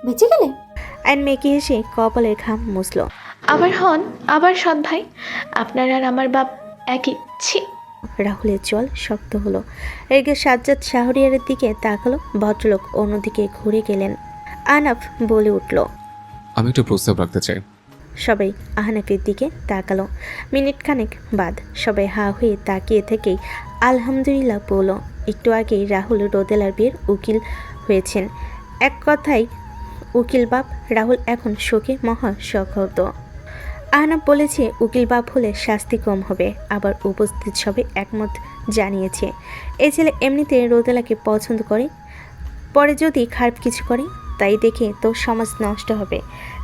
বেঁচে গেলে? আইন মেকি হেসে কপালের ঘাম মুছল। আবার হন, আবার সৎ ভাই। আপনার আর আমার বাপ একই। ছি। রাহুলের জল শক্ত হলো। রেগে সাজ্জাদ শাহরিয়ারের দিকে তাকালো। ভদ্রলোক অন্যদিকে ঘুরে গেলেন। আহনাফ বলে উঠল, আমি একটা প্রস্তাব রাখতে চাই। সবাই আহনাফের দিকে তাকালো। মিনিট খানেক বাদ সবাই হা হয়ে তাকিয়ে থেকেই আলহামদুলিল্লাহ বলল। একটু আগেই রাহুল রোদেলার বিয়ের উকিল হয়েছেন। এক কথায় উকিল বাপ। রাহুল এখন শোকে মহা শোকাহত। আহনাফ বলেছে উকিল বাপ হলে শাস্তি কম হবে। আবার উপস্থিত সবাই একমত জানিয়েছে। এই ছেলে এমনিতে রোদেলাকে পছন্দ করে, পরে যদি খারাপ কিছু করে তাই দেখে তো সমাজ নষ্ট হবে।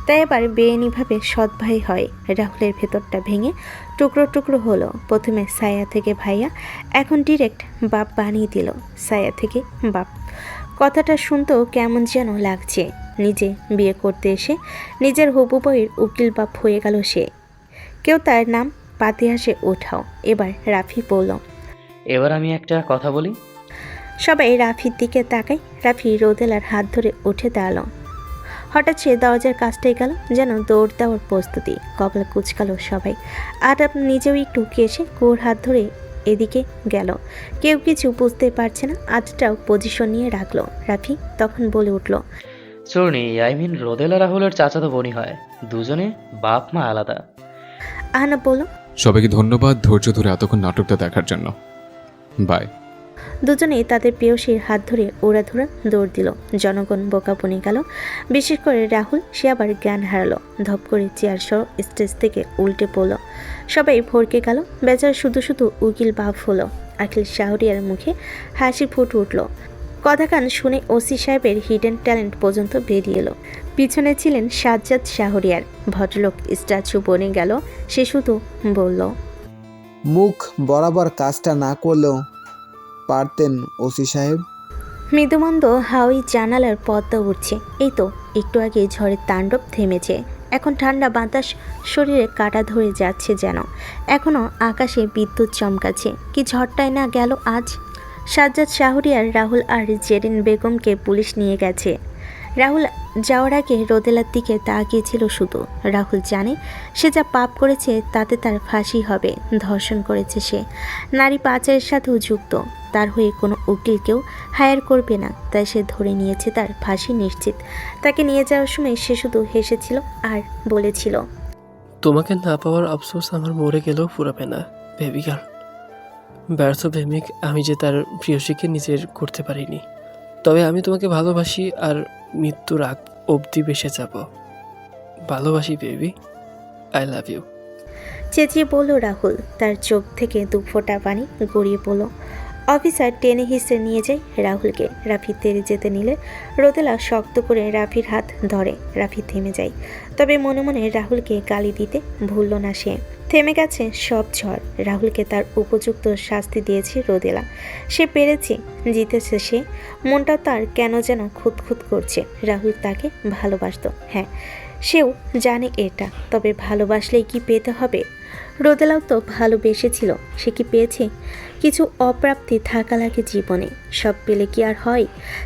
তাই এবার বেআইনিভাবে সৎ ভাই হয়। রাহুলের ভেতরটা ভেঙে টুকরো টুকরো হলো। প্রথমে সায়া থেকে ভাইয়া, এখন ডিরেক্ট বাপ বানিয়ে দিল। সায়া থেকে বাপ কথাটা শুনতেও কেমন যেন লাগছে। নিজে বিয়ে করতে এসে নিজের হবু বউয়ের উকিল বাপ হয়ে গেল সে। কেউ তার নাম পাতিহাসে ওঠাও। এবার রাফি বলল, এবার আমি একটা কথা বলি। সবাই রাফির দিকে তাকায়। রাফি রোদেলার হাত ধরে উঠে দাঁড়ালো। হঠাৎ সে দরজার কাছটায় গেল, যেন দৌড় দেওয়ার প্রস্তুতি। কপাল কুচকালো সবাই। আর নিজেও একটু কেসে কুয়োর হাত ধরে এদিকে গেল। কেউ কিছু বুঝতে পারছে না। আজটাও পজিশন নিয়ে রাখলো। রাফি তখন বলে উঠল, চূর্ণি, রোদেলা রাহুলের চাচাতো বোনই হয়। দুজনে বাপ মা আলাদা। আহনাফ বলল, সবাইকে ধন্যবাদ ধৈর্য ধরে এতক্ষণ নাটকটা দেখার জন্য। বাই। দুজনেই তাদের প্রেয়সীর হাত ধরে ওড়াধুরা দৌড় দিল। জনগণ বোকা বনে গেল। বিশেষ করে রাহুল, সে আবার জ্ঞান হারালো। ধপ করে চেয়ার সহ স্টেজ থেকে উল্টে পড়ল। সবাই ভরকে গেল। বেচারা শুধু শুধু উকিল বাপ হলো। আখিল শাহরিয়ার মুখে হাসি ফুটে উঠল। কথাকান শুনে ওসি সাহেবের হিডেন ট্যালেন্ট পর্যন্ত বেরিয়ে এলো। পিছনে ছিলেন সাজ্জাদ শাহরিয়ার। ভদ্রলোক স্ট্যাচু বনে গেল। সে শুধু বলল, মুখ বরাবর কাজটা না করলেও পারতেন ওসি সাহেব। মৃদুমন্দ হাওয়াই জানালার পর্দা উঠছে। এই তো একটু আগে ঝড়ের তাণ্ডব থেমেছে। এখন ঠান্ডা বাতাস শরীরে কাটা ধরে যাচ্ছে যেন। এখনও আকাশে বিদ্যুৎ চমকাচ্ছে। কি ঝড়টাই না গেল আজ। সাজ্জাদ শাহরিয়ার, রাহুল আর জেরিন বেগমকে পুলিশ নিয়ে গেছে। রাহুল যাওয়ার আগে রোদেলার দিকে তাকিয়েছিল শুধু। রাহুল জানে সে যা পাপ করেছে তাতে তার ফাঁসি হবে। ধর্ষণ করেছে সে, নারী পাচারের সাথেও যুক্ত। তার হয়ে কোনো উকিলকেও হায়ার করবে না। তাই সে ধরে নিয়েছে তার ফাঁসি নিশ্চিত। তাকে নিয়ে যাওয়ার সময় সে শুধু হেসেছিল আর বলেছিল, তোমাকে না পাওয়ার আফসোস আমার মরে গেলেও ফুরাবে না বেবি গার্ল। ব্যর্থ প্রেমিক আমি যে তার প্রিয়সীকে নিজের করতে পারিনি। তবে আমি তোমাকে ভালোবাসি আর মৃত্যুর আগ অবধি বেসে যাব। ভালোবাসি বেবি, আই লাভ ইউ। চেঁচিয়ে বলল রাহুল। তার চোখ থেকে দু ফোঁটা পানি গড়িয়ে পড়ল। অফিসার টেনে হিসেবে নিয়ে যায় রাহুলকে। রাফি তেড়ে যেতে নিলে রোদেলা শক্ত করে রাফির হাত ধরে। রাফি থেমে যায়। তবে মনে মনে রাহুলকে গালি দিতে ভুলল না সে। থেমে গেছে সব ঝড়। রাহুলকে তার উপযুক্ত শাস্তি দিয়েছে রোদেলা। সে পেরেছে, জিতেছে সে। মনটা তার কেন যেন খুঁতখুত করছে। রাহুল তাকে ভালোবাসত, হ্যাঁ, সেও জানে এটা। তবে ভালোবাসলেই কি পেতে হবে? রোদেলাও তো ভালোবেসেছিল। সে কি পেয়েছে? কিছু অপ্রাপ্তি থাকা লাগে জীবনে। সব পেলে কি আর হয়?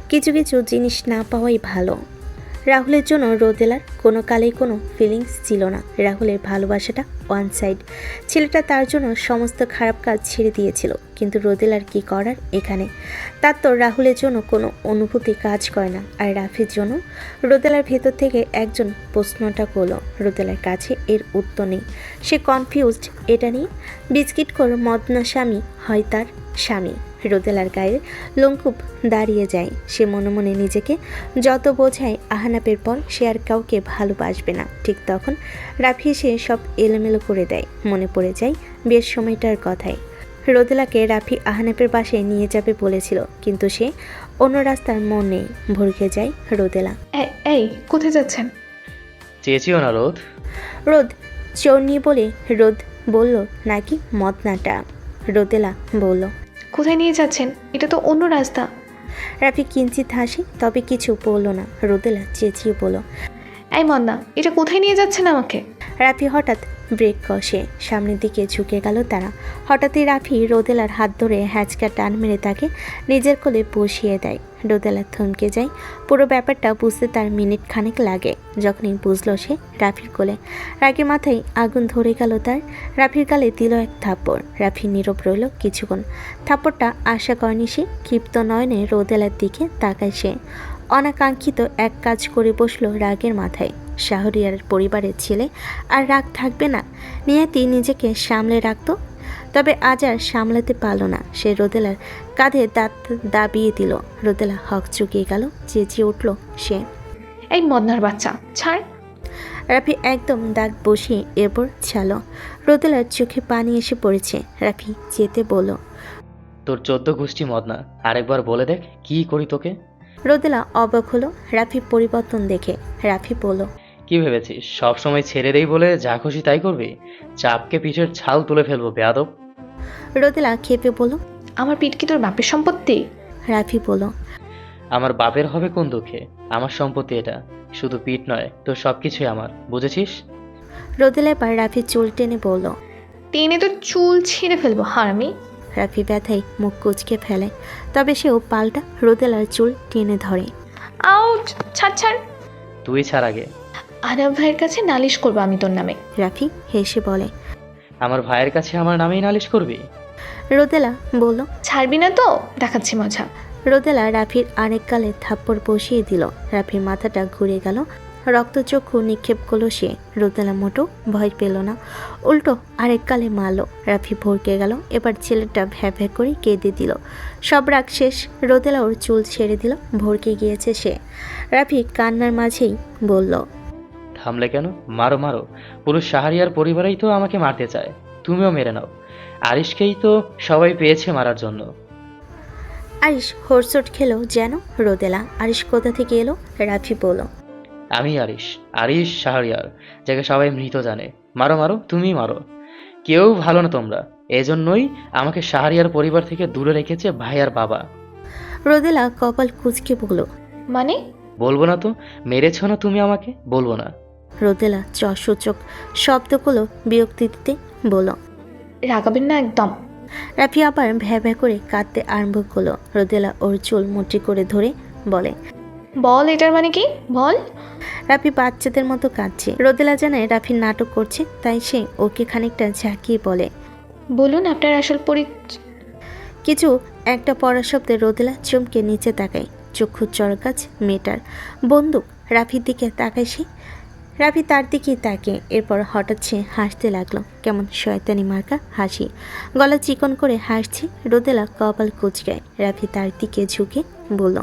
কিছু কিছু জিনিস না পাওয়াই ভালো। রাহুলের জন্য রোদেলার কোনো কালেই কোনো ফিলিংস ছিল না। রাহুলের ভালোবাসাটা ওয়ান সাইড। ছেলেটা তার জন্য সমস্ত খারাপ কাজ ছেড়ে দিয়েছিল। কিন্তু রোদেলার কি করার এখানে? তার তো রাহুলের জন্য কোনো অনুভূতি কাজ করে না। আর রাফির জন্য রোদেলার ভেতর থেকে একজন প্রশ্নটা করলো। রোদেলার কাছে এর উত্তর নেই। সে কনফিউজড এটা নিয়ে। বিস্কিট কর মদনা স্বামী হয় তার স্বামী। রোদেলার গায়ে লোমকূপ দাঁড়িয়ে যায়। সে মনে মনে নিজেকে যত বোঝায় আহনাফের পর সে আর কাউকে ভালোবাসবে না। ঠিক তখন রাফি এসে সব এলোমেলো করে দেয়। মনে পড়ে যায় বেশ সময়টার কথায়। রোদেলাকে রাফি আহনাফের বাসায় নিয়ে যাবে বলেছিল, কিন্তু সে অন্য রাস্তার মন নেই। ভরকে যায় রোদেলা। এই কোথায় যাচ্ছেন? চেয়েছিও না রোদ। রোদ চৌনি বলে রোদ বলল নাকি মদনাটা। রোদেলা বলল, কোথায় নিয়ে যাচ্ছেন? এটা তো অন্য রাস্তা। রাফি কিঞ্চিত হাসি, তবে কিছু বলল না। রোদেলা চেঁচিয়ে বলল, এই মন্না, এটা কোথায় নিয়ে যাচ্ছেন আমাকে? রাফি হঠাৎ ব্রেক কষে সামনের দিকে ঝুঁকে গেল তারা। হঠাৎই রাফি রোদেলার হাত ধরে হ্যাচকা টান মেরে তাকে নিজের কোলে বসিয়ে দেয়। রোদেলা থমকে যায়। পুরো ব্যাপারটা বুঝতে তার মিনিট খানেক লাগে। যখনই বুঝলো সে রাফির কোলে, রাগে মাথায় আগুন ধরে গেল তার। রাফির গালে দিল এক থাপ্পড়। রাফি নীরব রইল কিছুক্ষণ। থাপ্পড়টা আশা করেনি সে। ক্ষিপ্ত নয়নে রোদেলার দিকে তাকায় সে। অনাকাঙ্ক্ষিত এক কাজ করে বসলো রাগের মাথায়। শাহরিয়ার পরিবারের ছেলে, আর রাগ থাকবে না? নিয়তি নিজেকে সামলে রাখতো, তবে আজ আর সামলাতে পারল না। সে রোদেলার কাঁধে দাঁত দাবিয়ে দিল। রোদেলা হক চুকিয়ে গেল, চেঁচিয়ে উঠল সে। এই মদনার বাচ্চা, ছাড়। রাফি একদম দাগ বসিয়ে এরপর ছালো। রোদেলার চোখে পানি এসে পড়েছে। রাফি যেতে বলল। তোর 14 গোষ্ঠী মদনা, আরেকবার বলে দেখ কি করি তোকে। রোদেলা অবাক হলো রাফি পরিবর্তন দেখে। রাফি বলল। কি ভেবেছিস সব সময় ছেড়ে দেই বলে যা খুশি তাই করবি? চাপকে পিঠের ছাল তুলে ফেলবো বেয়াদব। রোদেলা খেপে বলল। আমার পিঠ কি তোর বাপের সম্পত্তি? রাফি বলল। আমার বাপের হবে কোন দুঃখে? আমার সম্পত্তি এটা। শুধু পিঠ নয়, তোর সবকিছুই আমার, বুঝেছিস? রোদেলা এবার রাফির চুল টেনে বলল। টেনে তোর চুল ছিঁড়ে ফেলবো হারামি। রাফি ব্যথায় মুখ কুঁচকে ফেলে, তবে সেও পাল্টা রোদেলার চুল টেনে ধরে। আউট! ছাড় ছাড়। তুই ছাড় আগে। আরব ভাইয়ের কাছে নালিশ করবো আমি তোর নামে। রাফি হেসে বলে। আমার ভাইয়ের কাছে আমার নামেই নালিশ করবি? রোদেলা বলল। ছাড়বি না তো? দেখাচ্ছি মজা। রোদেলা রাফির আরেক গালে থাপ্পড় বসিয়ে দিল। রাফির মাথাটা ঘুরে গেল, রক্তচক্ষু নিক্ষেপ করলো সে। রোদেলা মোটো ভয় পেল না, উল্টো আরেক গালে মারল। রাফি ভরকে গেল। এবার ছেলেটা ভ্যা ভ্যা করে কেঁদে দিল। সব রাগ শেষ। রোদেলা ওর চুল ছেড়ে দিল। ভরকে গিয়েছে সে। রাফি কান্নার মাঝেই বলল। থামলে কেন? মারো মারো। পুরো শাহরিয়ার পরিবারেই তো আমাকে মারতে চায়, তুমিও মেরে নাও। আরিশকেই তো সবাই পেয়েছে মারার জন্য। আরিশ হোরচট খেলো যেন। রোদেলা। আরিশ কোথা থেকে এলো? রাফি বলল। আমি আরিশ, আরিশ শাহরিয়ার, যাকে সবাই মৃত জানে। মারো মারো, তুমিই মারো। কেউ ভালো না তোমরা, এজন্যই আমাকে শাহরিয়ার পরিবার থেকে দূরে রেখেছে ভাই আর বাবা। রোদেলা কপাল কুঁচকে বলল। মানে? বলবো না তো? মেরেছ না তুমি আমাকে, বলবো না। রোদেলা চসূচক শব্দ করলো বিরক্তি দিতে বলল। রাগাবেন না একদম। রাফি আবার ভ্যা ভ্যা করে কাঁদতে আরম্ভ করলো। রোদেলা ওর চুল মুঠি করে ধরে বলে। বল এটার মানে কি? বল। রাফি বাচ্চাদের মতো কাঁদছে। রোদেলা জানে রাফি নাটক করছে, তাই সে ওকে খানিকটা ঝাঁকিয়ে বলে। বলুন আপনার আসল কিছু একটা পড়া শব্দে রোদেলা চমকে নিচে তাকায়। চক্ষু চরকাজ মেটার বন্দুক। রাফির দিকে তাকায় সে। রাফি তার দিকেই তাকে। এরপর হঠাৎ সে হাসতে লাগলো, কেমন শয়তানি মার্কা হাসি। গলা চিকন করে হাসছে। রোদেলা কপাল কুঁচকায়। রাফি তার দিকে ঝুঁকে বলল।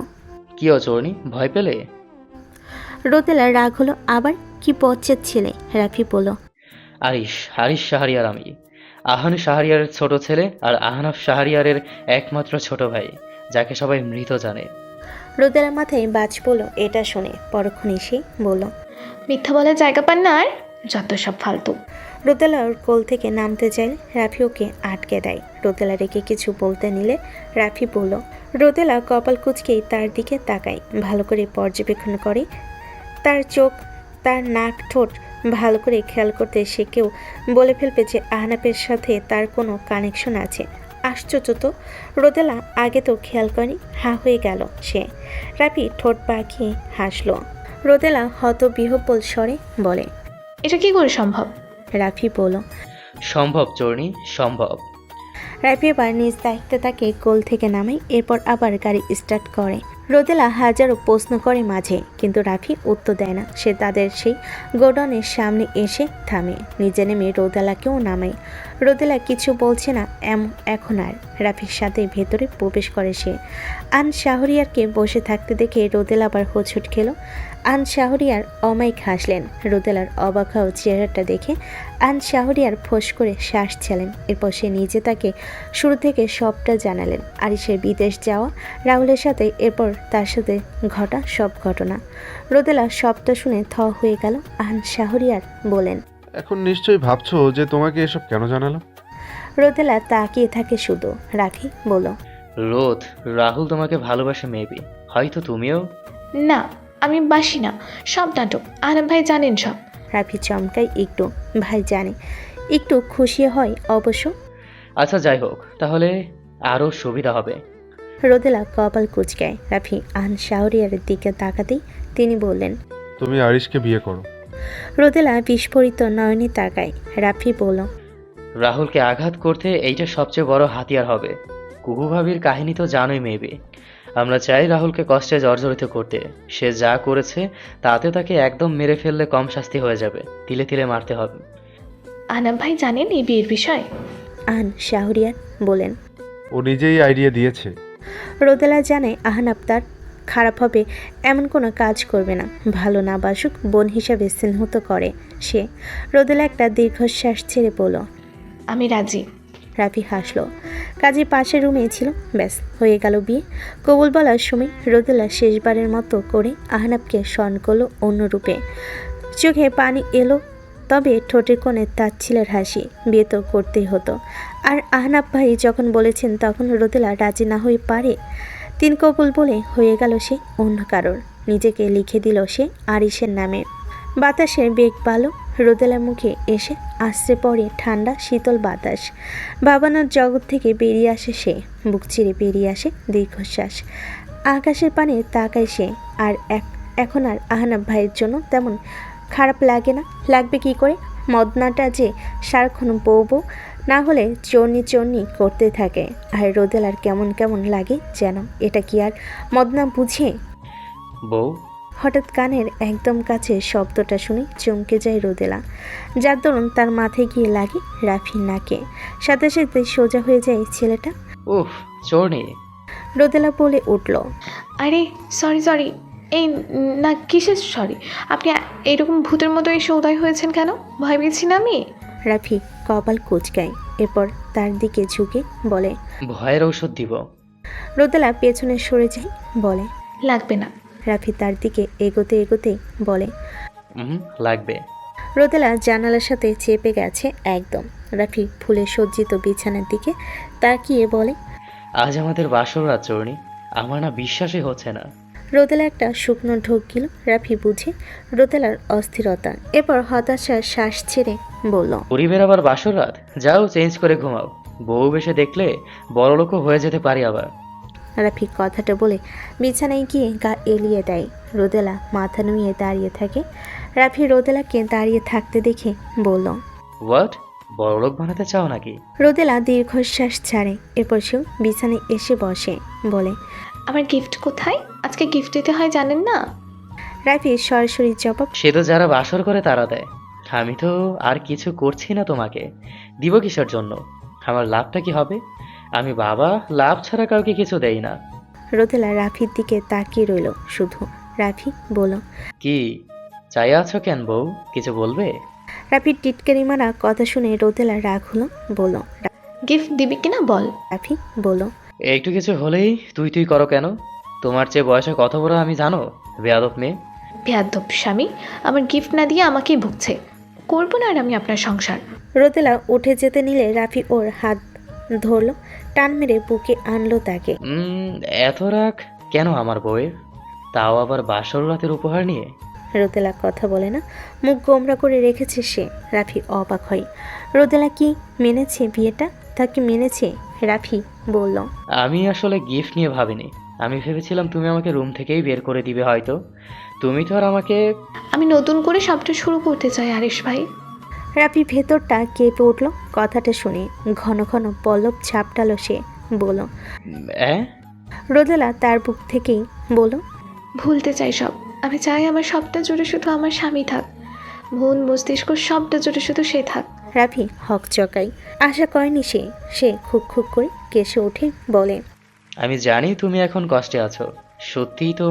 কি অচরণী, ভয় পেলে? রোদেলা রাগ হলো আবার। কি পচ্ছেদ ছেলে। রাফি বলল। আরিশ, আরিশ শাহরিয়ার আমি। আহান শাহরিয়ারের ছোট ছেলে আর আহনাফ শাহরিয়ারের একমাত্র ছোট ভাই, যাকে সবাই মৃত জানে। রোদেলার মাথায় বাজ পড়ল এটা শুনে। পরক্ষণে সে বলল। মিথ্যা বলার জায়গা পান না আর? যত সব ফালতু। রোদেলা ওর কোল থেকে নামতে চাইলে রাফি ওকে আটকে দেয়। রোদেলা রেখে কিছু বলতে নিলে রাফি বলল। রোদেলা কপাল কুঁচকেই তার দিকে তাকায়, ভালো করে পর্যবেক্ষণ করে। তার চোখ, তার নাক, ঠোঁট ভালো করে খেয়াল করতে সে কেউ বলে ফেলবে যে আহনাফের সাথে তার কোনো কানেকশন আছে। আশ্চর্য তো, রোদেলা আগে তো খেয়াল করেনি। হা হয়ে গেল সে। রাফি ঠোঁট পাকিয়ে হাসলো। রোদেলা হতবিহ্বল স্বরে বলে। এটা কি করে সম্ভব? রাফি বলল। সম্ভব চর্ণী, সম্ভব। রাফি এবার নিজ দায়িত্বে তাকে কোল থেকে নামায়। এরপর আবার গাড়ি স্টার্ট করে। রোদেলা হাজারো প্রশ্ন করে মাঝে, কিন্তু রাফি উত্তর দেয় না। সে তাদের সেই গোডাউনের সামনে এসে থামে। নিজে নেমে রোদেলাকেও নামায়। রোদেলা কিছু বলছে না এখন আর। রাফির সাথে ভেতরে প্রবেশ করে সে। আন শাহরিয়ারকে বসে থাকতে দেখে রোদেলা আবার হোঁচট খেল। আন শাহরিয়ার অমায়িক হাসলেন। রোদেলার অবাক হওয়া চেহারাটা দেখে আন শাহরিয়ার ফোঁস করে শ্বাস ছেলেন। এরপর সে নিজে তাকে শুরু থেকে সবটা জানালেন। আরিশের বিদেশ যাওয়া, রাহুলের সাথে, এরপর তার সাথে ঘটা সব ঘটনা। রোদেলা সবটা শুনে থ হয়ে গেল। আন শাহরিয়ার বলেন। এখন নিশ্চয়ই ভাবছো যে তোমাকে এসব কেন জানালাম। রোদেলা তাকিয়ে থাকে শুধু। রাখি বলো। রোদ, রাহুল তোমাকে ভালোবাসে মেবি, হয়তো তুমিও। না, আমি বাসি না, সব নাটক। আরব ভাই জানেন সব। রাফি চমকায় একটু, ভাই জানে একটু খুশি হয় অবশ্য। আচ্ছা যাই হোক, তাহলে আরও সুবিধা হবে। রোদেলা কপাল কুচকায়। রাফি আহান শাহরিয়ার দিকে তাকাতেই তিনি বললেন, তুমি আরিশকে বিয়ে করো। রোদেলা বিস্ফোরিত নয়নে তাকায়। রাফি বলল, রাহুলকে আঘাত করতে এইটা সবচেয়ে বড় হাতিয়ার হবে। কুহু ভাবির কাহিনী তো জানোই মেবি। আমরা চাই রাহুলকে কষ্টে জর্জরিত করতে। সে যা করেছে তাতে তাকে একদম মেরে ফেললে কম শাস্তি হয়ে যাবে, তিলে তিলে মারতে হবে। আনাম ভাই জানেন এই বিয়ের বিষয়? আহান শাহরিয়ার বলেন। ও নিজেই আইডিয়া দিয়েছে। রোদেলা জানে আহনাব তার খারাপ হবে এমন কোনো কাজ করবে না। ভালো না বাসুক বোন হিসাবে স্নেহ করে সে। রোদেলা একটা দীর্ঘশ্বাস ছেড়ে বলল, আমি রাজি। রাফি হাসল। কাজী পাশের রুমে ছিল। ব্যাস হয়ে গেল বিয়ে। কবুল বলার সময় রোদেলা শেষবারের মতো করে আহনাবকে স্মরণ করলো অন্য রূপে। চোখে পানি এলো, তবে ঠোঁটের কোণে তাচ্ছিলের হাসি। বিয়ে তো করতেই হতো। আর আহনাব ভাই যখন বলেছেন তখন রোদেলা রাজি না হয়ে পারে। তিন কবুল বলে হয়ে গেল সে অন্য কারোর। নিজেকে লিখে দিল সে আরিশের নামে। বাতাসের বেগ বাড়ল। রোদেলার মুখে এসে আশ্রে পড়ে ঠান্ডা শীতল বাতাস। ভাবানোর জগৎ থেকে বেরিয়ে আসে সে। বুক চিরে বেরিয়ে আসে দীর্ঘশ্বাস। আকাশের পানে তাকায় সে। আর এখন আর আহনাব ভাইয়ের জন্য তেমন খারাপ লাগে না। লাগবে কি করে? মদনাটা যে সারাক্ষণ বউ না হলে চর্নি করতে থাকে। আর রোদেলার কেমন কেমন লাগে যেন। এটা কি আর মদনা বুঝে? বউ? হঠাৎ কানের একদম কাছে শব্দটা শুনে চমকে যায় রোদেলা। যার দরুন তার মাথায় গিয়ে লাগে রাফির নাকে। সাথে সাথে সোজা হয়ে যায় ছেলেটা। উফ, চোরনি। রোদেলা বলে উঠল, আরে সরি এই না, কিসের সরি? আপনি এরকম ভূতের মতো এসে উদয় হয়েছেন কেন? ভয় পেয়েছি না আমি? রাফি কপাল কুঁচকায়। এরপর তার দিকে ঝুঁকে বলে, ভয়ের ঔষধ দিব। রোদেলা পেছনে সরে যায়, বলে, লাগবে না। রাফি তার দিকে এগোতে এগোতেই বলে, লাগবে। রোদেলা জানালার সাথে চেপে গেছে একদম। রাফি ফুলে সজ্জিত বিছানার দিকে তাকিয়ে বলে, আজ আমাদের বাসর রাত চোরনি। আমার না বিশ্বাসই হচ্ছে না। রোদেলা একটা শুকনো ঢোক গেল। রাফি বুঝে রোদেলার অস্থিরতা। এরপর হতাশার শ্বাস ছেড়ে বলল, গরিবের আবার বাসর রাত? যাও চেঞ্জ করে ঘুমাও। বউ বেশে দেখলে বড়লোকও হয়ে যেতে পারি আবার। রাফি কথাটা বলে বিছানায় গিয়ে গা এলিয়ে দেয়। রোদেলা মাথা নুয়ে দাঁড়িয়ে থাকে। রাফি রোদেলাকে দাঁড়িয়ে থাকতে দেখে বলল, হোয়াট? বড়লোক বানাতে চাও নাকি? রোদেলা দীর্ঘশ্বাস ছাড়ে। এরপর সেও বিছানায় এসে বসে, বলে, আমার গিফট কোথায়? আজকে গিফট দিতে হয় জানেন না? রাফি সরাসরি জবাব, সে তো যারা বাসর করে তারা দেয়। আমি তো আর কিছু করছি না তোমাকে। দিব কিসের জন্য? আমার লাভটা কি হবে? আমি বাবা, লাভ ছাড়া কাউকে কিছু দেই না। রোদেলা রাফির দিকে তাকিয়ে রইল শুধু। রাফি বলল, কি চাই আছো কেন বউ? কিছু বলবে? রাফির টিটকারি মারা কথা শুনে রোদেলা রাগ হলো। বলল, গিফট দিবি কিনা বল। রাফি বলল, একটু কিছু হলেই তুই করো কেন? তোমার চেয়ে বয়সে কত বড় আমি জানো? বেয়াদব মেয়ে। বেয়াদব স্বামী আমার গিফট না দিয়ে আমাকেই ভুগছে। করবো না আর আমি আপনার সংসার। রোদেলা উঠে যেতে নিলে রাফি ওর হাত ধরল, টান মেরে বুকে আনলো তাকে। এত রাগ কেন আমার বউয়ের? তাও আবার বাসর রাতের উপহার নিয়ে। রোদেলা কথা বলে না, মুখ গোমরা করে রেখেছে সে। রাফি অবাক হয়। রোদেলা কি মেনেছে বিয়েটা? তাকে মেনেছে? রাফি বলল, আমি আসলে গিফট নিয়ে ভাবিনি। আমি ভেবেছিলাম তুমি আমাকে রুম থেকেই বের করে দিবে হয়তো। তুমি তো আর আমাকে। আমি নতুন করে সবটা শুরু করতে চাই আরিশ ভাই। রাফি ভেতরটা কেঁপে উঠল কথাটা শুনে। ঘন ঘন পল্লব ঝাপটালো সে। বলল, রোদেলা তার বুক থেকেই বলল, ভুলতে চাই সব। আমি চাই আমার সবটা জুড়ে শুধু আমার স্বামী থাক। মন মস্তিষ্ক সবটা জুড়ে শুধু সে থাক। রাফি হক চকাই। আশা করেনি সে। সে খুক খুক করে কেসে উঠে বলে, আমি জানি তুমি এখন কষ্টে আছো। সত্যিই তো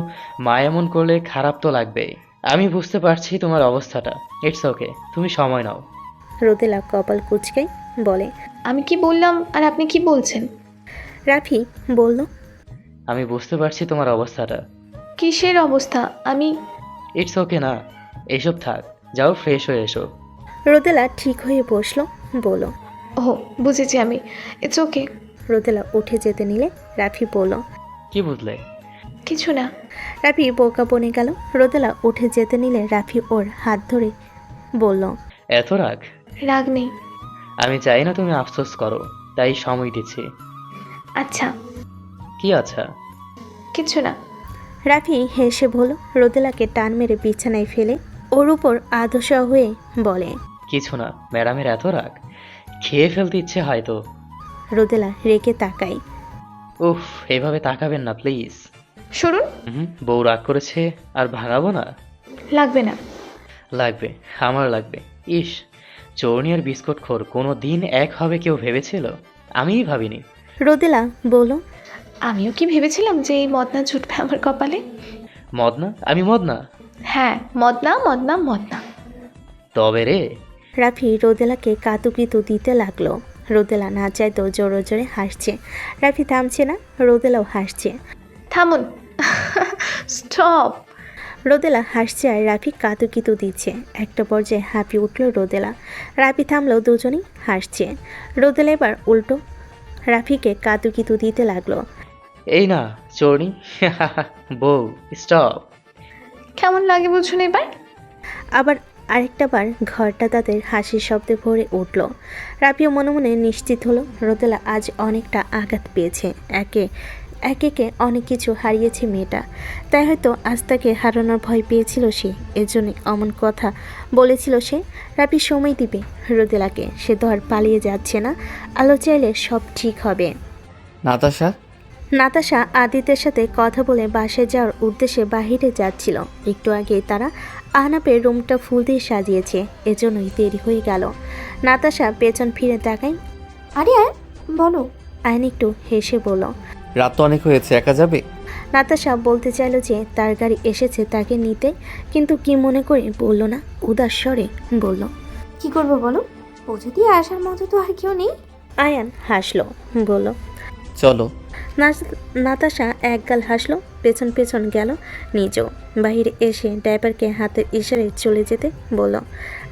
মা এমন করলে খারাপ তো লাগবেই। আমি বুঝতে পারছি তোমার অবস্থাটা। ইটস ওকে, তুমি সময় নাও। রোদেলা কপাল কুচকাই বলে, আমি কি বললাম আর আপনি কি বলছেন? রাফি বলল, আমি বুঝতে পারছি তোমার অবস্থাটা। কিসের অবস্থা? আমি ইটস ওকে না, এসব থাক, যাও ফ্রেশ হয়ে এসো। রোদেলা ঠিক হয়ে বসলো। বলল, ও বুঝেছি আমি, ইটস ওকে। রোদেলা উঠে যেতে নিলে রাফি বলল, কি বুঝলে? কিছু না। রাফি বোকা বনে গেল। রোদেলা উঠে যেতে নিলে রাফি ওর হাত ধরে বলল, এত রাগ? রাগ নেই। আমি চাই না তুমি আফসোস করো, তাই সময় দিচ্ছি। আচ্ছা, কি আচ্ছা? কিছু না। রাফি হেসে বলল, রোদেলাকে টান মেরে বিছানায় ফেলে ওর উপর আধশা হয়ে বলে। কিছু না। ম্যাডামের এত রাগ, খেয়ে ফেলতে ইচ্ছে হয় তো। রোদেলা রেগে তাকায়। উফ, এভাবে তাকাবেন না প্লিজ। শুনুন। বউ রাগ করেছে আর ভাঙাবো না? লাগবে না। লাগবে, আমার লাগবে। ইস, চৌর্নি আর বিস্কুট খোর কোনো দিন এক হবে কেউ ভেবেছিল? আমিই ভাবিনি। রোদেলা বলল, আমিও কি ভেবেছিলাম যে এই মদনা জুটবে আমার কপালে। মদনা? আমি মদনা? হ্যাঁ, মদনা মদনা মদনা। তবে রে। রাফি রোদেলাকে কাতুকিতু দিতে লাগলো। রোদেলা না চাইতেও জোরে জোরে হাসছে। রাফি থামছে না, রোদেলাও হাসছে। থামুন। স্টপ। রোদেলা হাসছে আর রাফি কাতুকিতু দিচ্ছে। একটা পর্যায়ে হাঁপিয়ে উঠল রোদেলা। রাফি থামলেও দুজনেই হাসছে। রোদেলা এবার উল্টো রাফিকে কাতুকিতু দিতে লাগলো। এই না চৌর্নি। বউ স্টপ। কেমন লাগে বুঝুন এবার? আবার আরেকটা বার ঘরটা তাদের হাসির শব্দে ভরে উঠল। রাফিও মনে মনে নিশ্চিত হলো রোদেলা আজ অনেকটা আঘাত পেয়েছে। একে অনেক কিছু হারিয়েছে মেয়েটা, তাই হয়তো আজ তাকে হারানোর ভয় পেয়েছিল সে, এজন্যই অমন কথা বলেছিল সে। রাফি সময় দিবে রোদেলাকে, সে তো আর পালিয়ে যাচ্ছে না। আলো চাইলে সব ঠিক হবে। নাতাশা আদিত্যের সাথে কথা বলে বাসায় যাওয়ার উদ্দেশ্যে বাহিরে যাচ্ছিল। একটু আগেই তারা আহনাপের রুমটা ফুল দিয়ে সাজিয়েছে, এজন্যই দেরি হয়ে গেল। নাতাশা পেছন ফিরে তাকায়। আরে বলো। আয়ন একটু হেসে বলল, রাত তো অনেক হয়েছে, একা যাবে? নাতাশা বলতে চাইল যে তার গাড়ি এসেছে তাকে নিতে, কিন্তু কি মনে করে বলল না, উদাস স্বরে বলল, কি করবো বলো, পৌঁছে দিয়ে আসার মতো তো আর কেউ নেই। আয়ান হাসলো, বলল, চলো। নাতাশা একগাল হাসলো, পেছন পেছন গেল নিজেও। বাহিরে এসে ড্রাইভারকে হাতের ইশারায় চলে যেতে বলল।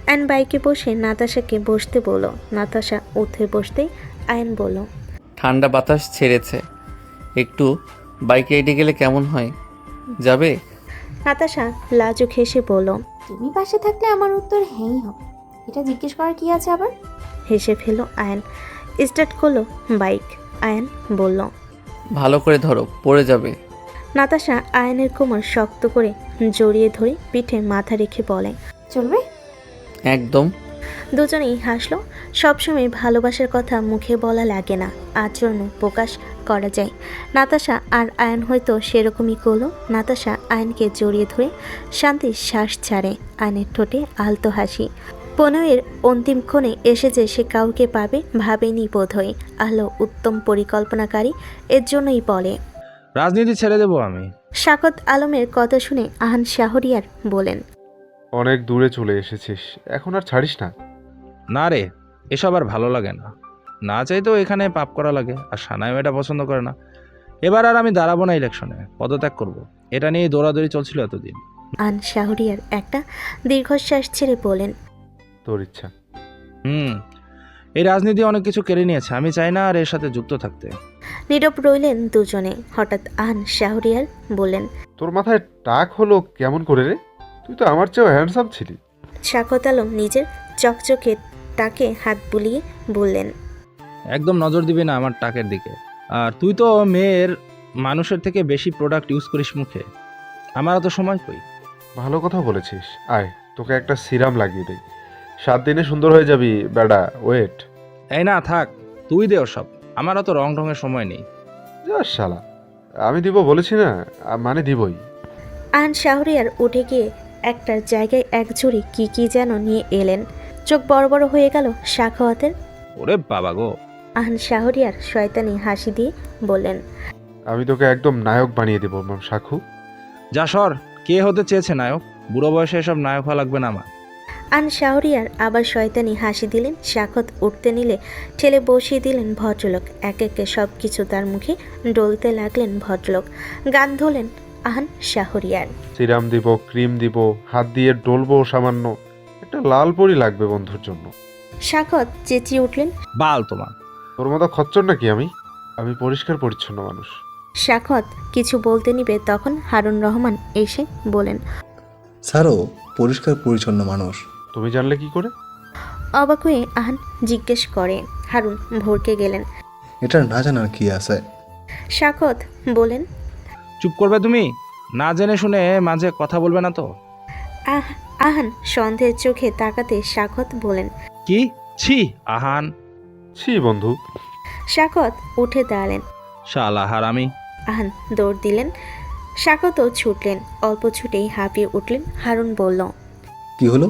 আয়ন বাইকে বসে নাতাশাকে বসতে বলল। নাতাশা উঠে বসতেই আয়ন বলল, ঠান্ডা বাতাস ছেড়েছে, একটু বাইক রাইডে গেলে কেমন হয়, যাবে? নাতাশা লাজুক হেসে বলল। তুমি পাশে থাকলে আমার উত্তর হ্যাঁই হবে, এটা জিজ্ঞেস করার কি আছে আবার? হেসে ফেল আয়ন। স্টার্ট করলো বাইক। আয়ন বলল, ভালো করে ধরো, পড়ে যাবে। নাতাশা আয়নের কোমর শক্ত করে জড়িয়ে ধরে পিঠে মাথা রেখে বলে, চলবে? একদম। দুজনেই হাসলো। সবসময় ভালোবাসার কথা মুখে বলা লাগে না, আচরণে প্রকাশ করা যায়। নাতাশা আর আয়ন হয়তো সেরকমই করলো। নাতাশা আয়নকে জড়িয়ে ধরে শান্তির শ্বাস ছাড়ে। আয়নের ঠোঁটে আলতো হাসি। 15-এর অন্তিম ক্ষণে এসে যে সে কাউকে পাবে ভাবেনি বোধহয়। আলো উত্তম পরিকল্পনাকারী, এর জন্যই বলে। রাজনীতি ছেড়ে দেবো আমি। শাকত আলমের কথা শুনে আহান শাহরিয়ার বলেন, অনেক দূরে চলে এসেছিস, এখন আর ছাড়িস না। না রে, এসব আর ভালো লাগে না। না চাইতেও এখানে পাপ করা লাগে, আর সানাই মেয়েটা পছন্দ করে না। এবার আর আমি দাঁড়াবো না ইলেকশনে, পদত্যাগ করব। এটা নিয়ে দৌড়াদৌড়ি চলছিল এতদিন। আহান শাহরিয়ার একটা দীর্ঘশ্বাস ছেড়ে বলেন, তোর ইচ্ছা। এই রাজনীতি অনেক কিছু কেড়ে নিয়েছে, আমি চাই না আর এর সাথে যুক্ত থাকতে। নীরব রইলেন দুজনে। হঠাৎ আহান শাহরিয়ার বললেন, তোর মাথায় টাক হলো কেমন করে রে? তুই তো আমার চেয়েও হ্যান্ডসাম ছিলি। শাকত আলম নিজের চকচকে টাকে হাত বুলিয়ে বললেন, একদম নজর দিবি না আমার টাকের দিকে। আর তুই তো মেয়ের মানুষের থেকে বেশি প্রোডাক্ট ইউজ করিস মুখে, আমার তো সময় কই। ভালো কথা বলেছিস, আয় তোকে একটা সিরাম লাগিয়ে দেই, 7 দিনে সুন্দর হয়ে যাবি বেডা, ওয়েট। এই না থাক, তুই দে সব, আমারও তো রং ঢঙের সময় নেই। যা শালা, আমি দিব বলেছি না, মানে দিবই। আহান শাহরিয়ার উঠে গিয়ে একটা জায়গায় এক ঝুড়ি কি যেন নিয়ে এলেন। চোখ বড় বড় হয়ে গেল শাখাওয়াতের। ওরে বাবা গো। আহান শাহরিয়ার শয়তানি হাসি দিয়ে বললেন, আমি তোকে একদম নায়ক বানিয়ে দেবো শাখু। যা সর, কে হতে চেয়েছে নায়ক? বুড়ো বয়সে এসব নায়ক হওয়া লাগবে না আমার। আহান শাহরিয়ার আবার শয়তানি হাসি দিলেন। শাখত উঠতে নিলে ঠেলে বসিয়ে দিলেন ভদ্রলোক। একে একে সব কিছু তার মুখে ডলতে লাগলেন ভদ্রলোক। গান ধরলেন আহান শাহরিয়ার। সিরাম দিব, ক্রিম দিব, হাত দিয়ে ডলবো সামান্য, একটা লাল পরি লাগবে বন্ধুর জন্য। শাখত চেঁচিয়ে উঠলেন, বাল তোমার। তোর মতো খচ্চর নাকি আমি পরিষ্কার পরিচ্ছন্ন মানুষ। শাখত কিছু বলতে নিবে তখন হারুন রহমান এসে বলেন, স্যারও পরিষ্কার পরিচ্ছন্ন মানুষ, তুমি জানলে কি করে? অবাক হয়ে আহান জিজ্ঞেস করে। হারুন ভরকে গেলেন। এটা না জানার কি আছে? শাকত বলেন। চুপ করবে তুমি? না জেনে শুনে মাঝে কথা বলবে না তো। আহান সন্দেহের চোখে তাকাতে শাকত বলেন। কি? ছি আহান। ছি বন্ধু। শাকত উঠে দাঁড়ালেন। শালা হারামি। আহান দৌড় দিলেন। শাকতও ছুটলেন। অল্প ছুটেই হাঁপিয়ে উঠলেন। হারুন বলল। কি হলো?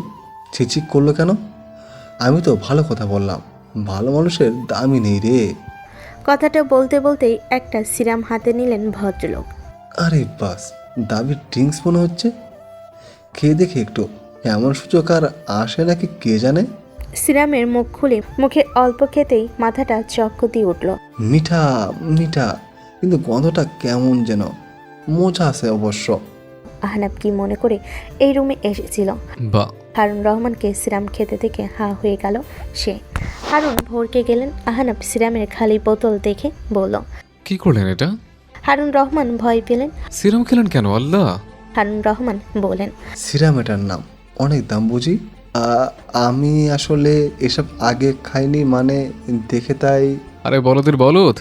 ছিচিক করলো কেন? আমি তো ভালো কথা বললাম। ভালো মানুষের দামই নেই রে। কথাটা বলতে বলতেই একটা সিরাম হাতে নিলেন ভদ্রলোক। আরে বাস, দাবির ড্রিঙ্কস মনে হচ্ছে। খেয়ে দেখে একটু। এমন সুযোগ আর আসে নাকি কে জানে। সিরামের মুখ খুলে মুখে অল্প খেতেই মাথাটা চক্কর দিয়ে উঠল। মিঠা মিঠা, কিন্তু গন্ধটা কেমন যেন। মজা আছে অবশ্য। আহনাব কি মনে করে এই রুমে এসেছিল? বা হারুন রহমানকে সিরাম খেতে দেখে হাঁ হয়ে গেল সে। হারুন ভরকে গেলেন। আহনাব সিরামের খালি বোতল দেখে বলল। কি করলেন এটা? হারুন রহমান ভয় পেলেন। সিরাম খেলেন কেন আল্লাহ? হারুন রহমান বলেন। সিরাম এটার নাম, অনেক দাম বুঝি। আমি আসলে এসব আগে খাইনি, মানে দেখে তাই। আরে বলদের বলদ,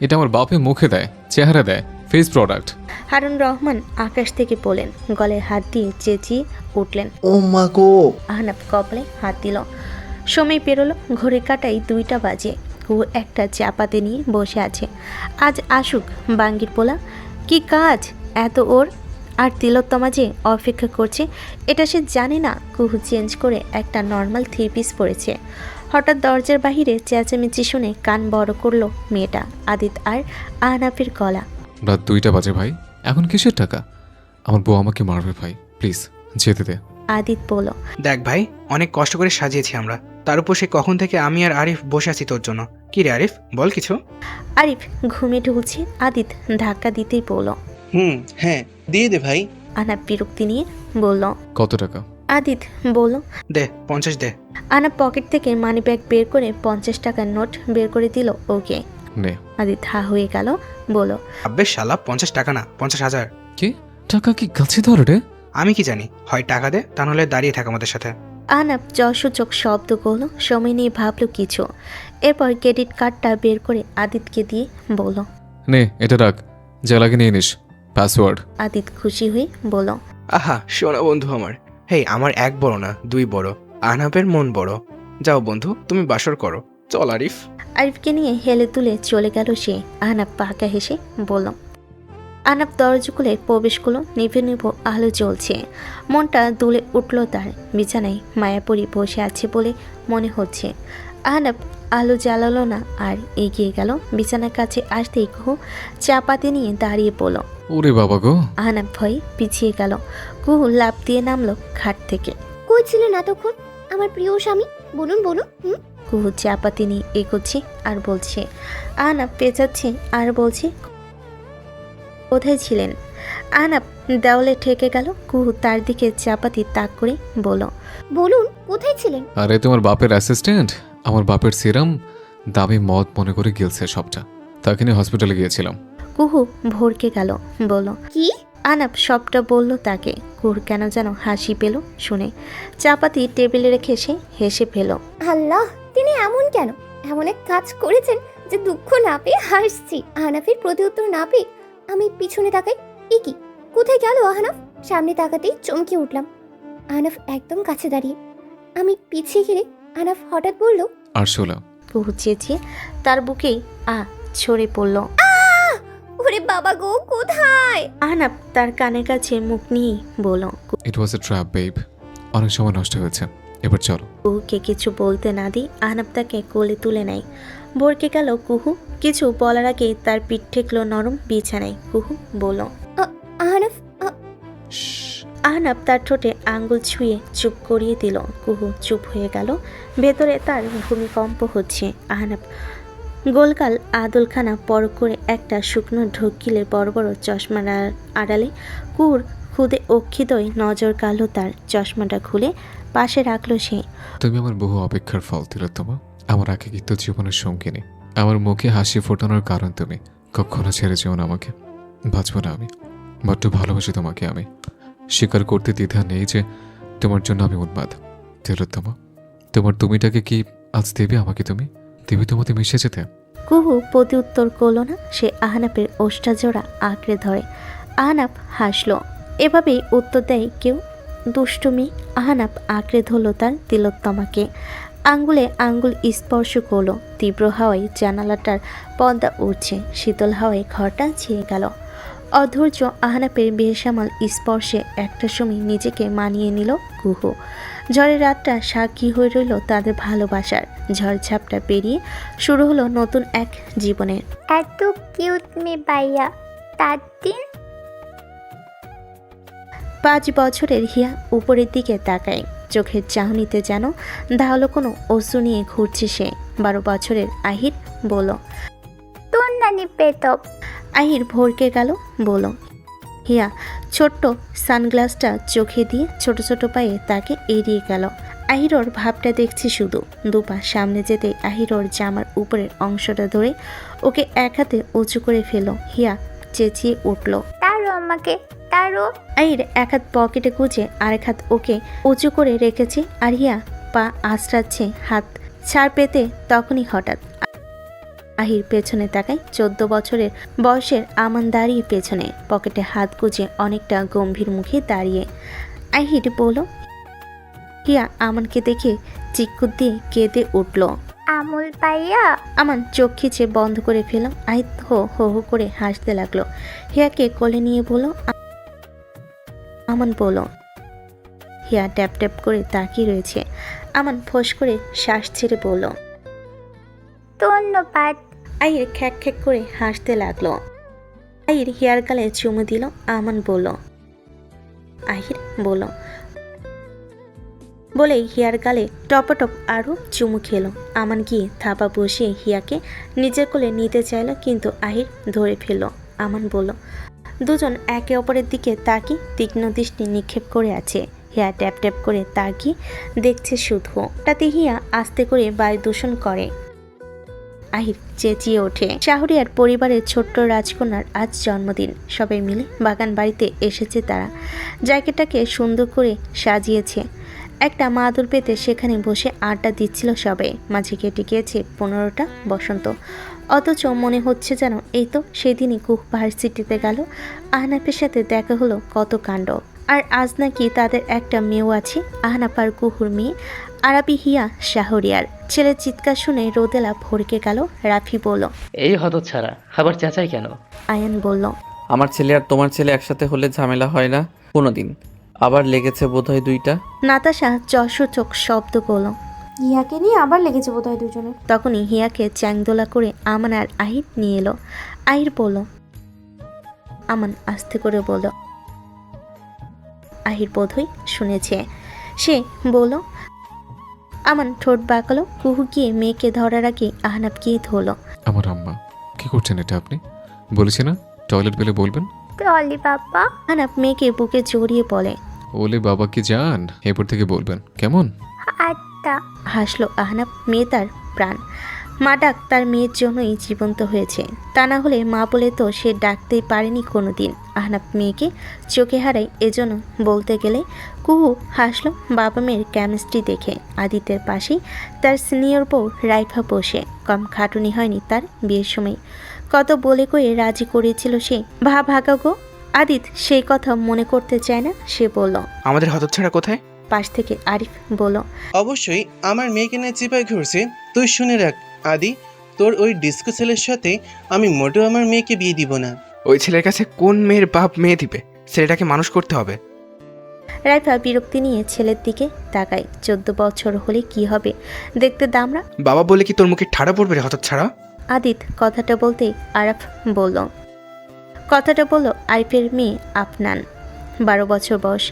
এটা আমার বাপে মুখে দেয়, চেহারা দেয়, ফেস প্রোডাক্ট। হারুন রহমান আকাশ থেকে পড়লেন। গলায় হাত দিয়ে চেঁচিয়ে উঠলেন। ও মা গো! আহনাব কপালে হাত দিল। সময় পেরোলো। ঘড়ি কাটাই 2টা বাজে। ও একটা চাপাতে নিয়ে বসে আছে। আজ আসুক বাঙ্গির পোলা। কি কাজ এত ওর? আর তিলোত্তমা যে অপেক্ষা করছে এটা সে জানে না। কুহু চেঞ্জ করে একটা নর্মাল 3 পিস পরেছে। হঠাৎ দরজার বাহিরে চেঁচামেচি শুনে কান বড় করলো মেয়েটা। আদিত আর আহনাফের গলা। রাত 2টা বাজে ভাই, এখন কিসের টাকা? আমার বউ আমাকে মারবে ভাই, প্লিজ যেতে দে। আদিত বলল। দেখ ভাই, অনেক কষ্ট করে সাজিয়েছি আমরা, তার উপর সে কখন থেকে আমি আর আরিফ বসে আছি তোর জন্য। কি রে আরিফ, বল কিছু। আরিফ ঘুমে ঢুলছে। আদিত ধাক্কা দিতেই বলল। হ্যাঁ দিয়ে দে ভাই। আহনাফ বিরক্তি নিয়ে বলল। কত টাকা? আদিত বলল। দে 50 দে। আহনাফ পকেট থেকে মানি ব্যাগ বের করে 50 টাকার নোট বের করে দিল ওকে। নে। আদিত হা হয়ে গেল। বলল। আব্বে শালা, 50 টাকা না, 50,000। কি? টাকা কি গাছে ধরে রে? আমি কি জানি, হয় টাকা দে, তা নাহলে দাঁড়িয়ে থাক আমাদের সাথে। আহনাফ যশোচক শব্দ করলো। সময় নিয়ে ভাবলো কিছু। এরপর ক্রেডিট কার্ডটা বের করে আদিতকে দিয়ে বলল। নে এটা রাখ, যা লাগে নিয়ে নিস, পাসওয়ার্ড। আদিত খুশি হয়ে বলল। আহা শোনা বন্ধু আমার। হেই, আমার 1 বড় না 2 বড়, আহনাফের মন বড়। যাও বন্ধু, তুমি বাসর করো, চল আরিফ। আরিফকে নিয়ে হেলে তুলে চলে গেল সে। আহনাফ পাকা হেসে বলল। আহনাফ দরজা খুলে প্রবেশ করলো। নিভে নিভো আলো জ্বলছে। মনটা দুলে উঠল তার। বিছানায় মায়াপুরী বসে আছে বলে মনে হচ্ছে। আহনাফ আলো জ্বালালো না আর এগিয়ে গেল। বিছানার কাছে আসতেই কুহু চাপাতি নিয়ে দাঁড়িয়ে পড়ল। ওরে বাবা গো! আহনাফ ভয়ে পিছিয়ে গেল। কুহু লাফ দিয়ে নামলো খাট থেকে। কই ছিলেন এতক্ষণ আমার প্রিয় স্বামী? বলুন বলুন। কুহু চাপাতি নিয়ে এগোচ্ছে আর বলছে। আহনাফ পেঁচাচ্ছে আর বলছে, কোথায় ছিলেন? আহনাফ দেওয়ালে ঠেকে গেল। কুহু তার দিকে চাপাতি তাক করে বলল। বলুন কোথায় ছিলেন? আরে তোমার বাপের অ্যাসিস্ট্যান্ট আমার বাপের সিরাম দামি মদ মনে করে গিলছে সবটা, তাকে নিয়ে হসপিটালে গিয়েছিলাম। কুহু ভরকে গেল। বলল। কি? আহনাফ সবটা বলল তাকে। কুহুর কেন যেন হাসি পেল শুনে। চাপাতি টেবিলে রেখে সে হেসে পেল। আল্লাহ, তিনি এমন কেন? এমন এক কাজ করেছেন যে দুঃখ না পেয়ে হাসছি। আহনাফের প্রতি উত্তর না পেয়ে আমি পিছনে তাকাই। কি কোথায় গেল আহনাফ? সামনে তাকাতেই চমকে উঠলাম। আহনাফ একদম কাছে দাঁড়িয়ে। আমি পিছিয়ে গেলে আহনাফ হঠাৎ বলল। আরশোলা। কুহু চেঁচিয়ে তার বুকেই ছড়ে পড়ল। ওরে বাবা গো, কোথায়? আহনাফ তার কানের কাছে মুখ নিয়ে বলল। ইট ওয়াজ এ ট্র্যাপ বেব, অনেক সময় নষ্ট হয়েছে, এবার চলো। কুহুকে কিছু বলতে না দিই আহনাফ তাকে কোলে তুলে নেয়। ভরকে গেল কুহু। কিছু বলার আগে তার পিঠ ঠেকলো নরম বিছানায়। কুহু বলল। আহনাফ। আহনাফ তার ঠোঁটে আঙ্গুল ছুঁয়ে চুপ করিয়ে দিল। কুহু চুপ হয়ে গেল। ভেতরে তার ভূমিকম্প হচ্ছে। আহনাফ গোলগাল আদলখানা পরক করে একটা শুকনো ঢোকিলে বড় বড় চশমার আড়ালে কুহুর খুদে অক্ষিদয় নজর কালো তার। চশমাটা খুলে পাশে রাখলো সে। তুমি আমার বহু অপেক্ষার ফল তিলোত্তমা, আমার একাকিত্ব জীবনের সঙ্গিনী, আমার মুখে হাসি ফোটানোর কারণ তুমি। কখনো ছেড়ে যেও না আমাকে, বাঁচবো না আমি, বড্ড ভালোবাসি তোমাকে আমি। স্বীকার করতে দ্বিধা নেই যে তোমার জন্য আমি উন্মাদ। তিলোত্তমা, তোমার তুমিটাকে কি আজ দেবে আমাকে? তুমি দেবে তোমাতে মিশে যেতে? কুহু প্রতি উত্তর করল না। সে আহনাপের ওষ্ঠাজোড়া আঁকড়ে ধরে। আহনাপ হাসল। এভাবেই উত্তর দেয় কেউ? দুষ্টু মেয়ে। আহনাপ আঁকড়ে ধরল তার তিলোত্তমাকে। আঙ্গুলে আঙ্গুল স্পর্শ করলো। তীব্র হাওয়ায় জানালাটার পর্দা উঠছে। শীতল হাওয়ায় ঘরটা ছেয়ে গেল। অধৈর্য আহনাপের বেসামাল স্পর্শে একটা সময় নিজেকে মানিয়ে নিল কুহু। ঝড়ের রাতটা সাক্ষী হয়ে রইল তাদের ভালোবাসার। ঝড়ঝাপটা পেরিয়ে শুরু হলো নতুন এক জীবনের। এত কিউট মেয়ে পাইয়া তার দিন 5 বছরের হিয়া উপরের দিকে তাকায়। চোখের চাহনিতে যেন ধাওলো কোনো অশ্রু নিয়ে ঘুরছে সে। 12 বছরের আহির বলল, তোর নানি পেতব। আহির ভরকে গেল, বলল। হিয়া ছোট্ট সানগ্লাসটা চোখে দিয়ে ছোট ছোট পায়ে তাকে এড়িয়ে গেল। আহিরর ভাবটা দেখছি শুধু। দুপা সামনে যেতে আহিরর জামার উপরের অংশটা ধরে ওকে এক হাতে উঁচু করে ফেল। হিয়া চেঁচিয়ে উঠল, তারও আমাকে, তারও। আহির এক হাত পকেটে গুজে আরেক হাত ওকে উঁচু করে রেখেছে আর হিয়া পা আঁচড়াচ্ছে। হাত ছাড় পেতে তখনই হঠাৎ আহির পেছনে তাকায়। 14 বছরের বয়সের আমান দাঁড়িয়ে পেছনে, পকেটে হাত গুজে অনেকটা গম্ভীর মুখে দাঁড়িয়ে। আহির বলল, হিয়া আমানকে দেখে চিৎকার দিয়ে কেঁদে উঠল। আমুল পাইয়া। আমান চোখ খিচে বন্ধ করে ফেল। আহির হো হো হো করে হাসতে লাগলো। হিয়াকে কোলে নিয়ে বলল, আমান বলল। হিয়া ট্যাপ ট্যাপ করে তাকিয়ে রয়েছে। আমান ফোঁস করে শ্বাস ছেড়ে বলল, ধন্যবাদ। আহির খ্যাক খ্যাক করে হাসতে লাগলো। আহির হিয়ার গালে চুমু দিল। আমান বলল, আহির বলল বলেই হিয়ার গালে টপাটপ আরও চুমু খেলো। আমান গিয়ে থাপা বসিয়ে হিয়াকে নিজের কোলে নিতে চাইল, কিন্তু আহির ধরে ফেলল। আমান বলল, দুজন একে অপরের দিকে তাকিয়ে তীক্ষ্ণ দৃষ্টি নিক্ষেপ করে আছে। হিয়া ট্যাপ ট্যাপ করে তাকিয়ে দেখছে শুধু। তাতে হিয়া আস্তে করে বায়ু দূষণ করে। আহির চেঁচিয়ে ওঠে। শাহরিয়ার পরিবারের ছোট্ট রাজকন্যার আজ জন্মদিন। সবাই মিলে বাগান বাড়িতে এসেছে তারা। জায়গাটাকে সুন্দর করে সাজিয়েছে। একটা মাদুর পেতে সেখানে বসে আড্ডা দিচ্ছিল সবাই। মাঝে কেটে গিয়েছে 15টা বসন্ত। অথচ মনে হচ্ছে যেন এই তো সেদিনই কুহ ভার্সিটিতে গেল। আহনাফের সাথে দেখা হলো, কত কাণ্ড। আর আজ নাকি তাদের একটা মেয়েও আছে। আহনাফ আর কুহুর মেয়ে আরাবি হিয়া শাহরিয়ার। ছেলের চিৎকার শুনে রোদেলা ভরকে গেল। রাফি বলল, এই হতচ্ছাড়া আবার চেঁচাই কেন? আয়ান বলল, আমার ছেলে আর তোমার ছেলে একসাথে হলে ঝামেলা হয় না কোনোদিন। আবার লেগেছে বোধহয় দুইটা। নাতাশা চোখ শব্দ বলল, হিয়াকে নিয়ে আবার লেগেছে বোধহয় দুজনের। তখনই হিয়াকে চ্যাংদোলা করে আমান আর আহির নিয়ে এলো। আহির বলল, আমান আস্তে করে বলল। আহির বোধহয় শুনেছে। সে বলল, আমান ঠোঁট বাঁকালো। কুহু গিয়ে মেয়েকে ধরার আগে আহনাব গিয়ে ধরল। আমার আম্মা, কি করছেন এটা আপনি? বলেছি না টয়লেট পেলে বলবেন। টলি বাবা। আহনাব মেয়েকে বুকে জড়িয়ে বলে, ওলে বাবা কি যান, এরপর থেকে বলবেন কেমন? আত্মা। হাসলো আহনাব। মেয়ে তার প্রাণ। মা ডাক তার মেয়ের জন্যই জীবন্ত হয়েছে। তা না হলে মা বলে তো সে ডাকতেই পারেনি কোনোদিন। আহনাব মেয়েকে চোখে হারায়, এজন্য বলতে গেলে। কুহু হাসলো বাবা মেয়ের কেমিস্ট্রি দেখে। আদিত্যের পাশেই তার সিনিয়র বউ রাইফা বসে। কম খাটুনি হয়নি তার বিয়ের সময়। কত বলে কয়ে রাজি করেছিল সে। ভাগা গো। আদিত সেই কথা মনে করতে চায় না। সে বলল, আমাদের হতচ্ছাড়া কোথায়? পাশ থেকে আরিফ বলল, অবশ্যই আমার মেয়েকে নিয়ে চিপায় ঘুরছে। তুই শুনে রাখ আদি, তোর ওই ডিস্কো ছেলের সাথে আমি মোটেও আমার মেয়েকে বিয়ে দিব না। ওই ছেলের কাছে কোন মেয়ের বাপ মেয়ে দিবে? ছেলেটাকে মানুষ করতে হবে। রাইফা বিরক্তি নিয়ে ছেলের দিকে তাকায়। 14 বছর হলে কি হবে দেখতে দামরা। বাবা বলে কি তোর মুখে ঠাড়া পড়বে রে হতচ্ছাড়া? আদিত কথাটা বলতেই আরিফ বলল, কথাটা বলল আরিফের মেয়ে আফনান। 12 বছর বয়স।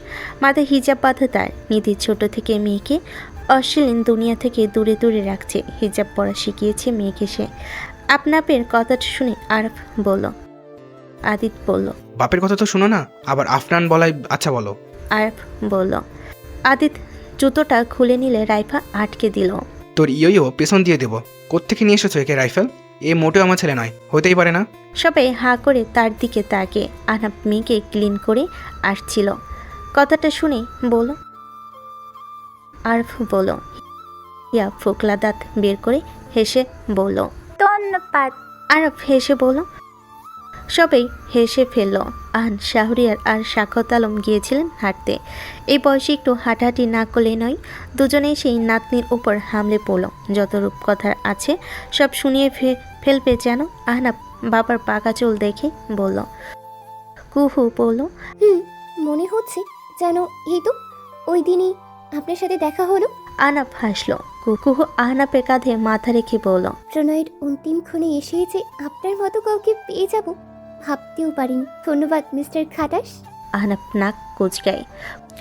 মাথায় হিজাব বাঁধা তার। নিধি ছোট থেকে মেয়েকে অশ্লীল দুনিয়া থেকে দূরে দূরে রাখছে। হিজাব পরা শিখিয়েছে মেয়েকে সে। আপনাপের কথাটা শুনে আরিফ বলল। আদিত বলল, বাপের কথা তো শুনো না, আবার আফনান বলাই। আচ্ছা বলো। আরিফ বলল। আদিত জুতোটা খুলে নিলে রাইফা আটকে দিল। তোর ইয়ো পেছন দিয়ে দেবো। কোত্থেকে নিয়ে এসেছো একে রাইফেল? এ মোটেও আমার ছেলে নয়, হতেই পারে না। সবাই হাঁ করে তার দিকে তাকে। আহনাব মেয়েকে ক্লিন করে আসছিল। কথাটা শুনে বলল, আরফ বলল। হিয়া ফোকলা দাঁত বের করে হেসে বলল। ধন্যবাদ। আরফ হেসে বলল। সবাই হেসে ফেলল। আহান, শাহরিয়ার আর সাক্ষত আলম গিয়েছিলেন হাঁটতে। এই বয়সে একটু হাঁটাহাঁটি না করলে নয়। দুজনেই সেই নাতনির উপর হামলে পড়ল। যত রূপকথার আছে সব শুনিয়ে ফেলবে যেন। আহনাফ বাবার পাকা চুল দেখে বলল। কুহু বলল। মনে হচ্ছে যেন এই তো ওই দিনই আপনার সাথে দেখা হলো। আহনাফ হাসলো। কুহু আহনাফের কাঁধে মাথা রেখে বলল। প্রণয়ের অন্তিম ক্ষণে এসে যে আপনার মতো কাউকে পেয়ে যাব ভাবতেও পারিনি। ধন্যবাদ মিস্টার খাটাস। আহনাফ নাক কুঁচকায়।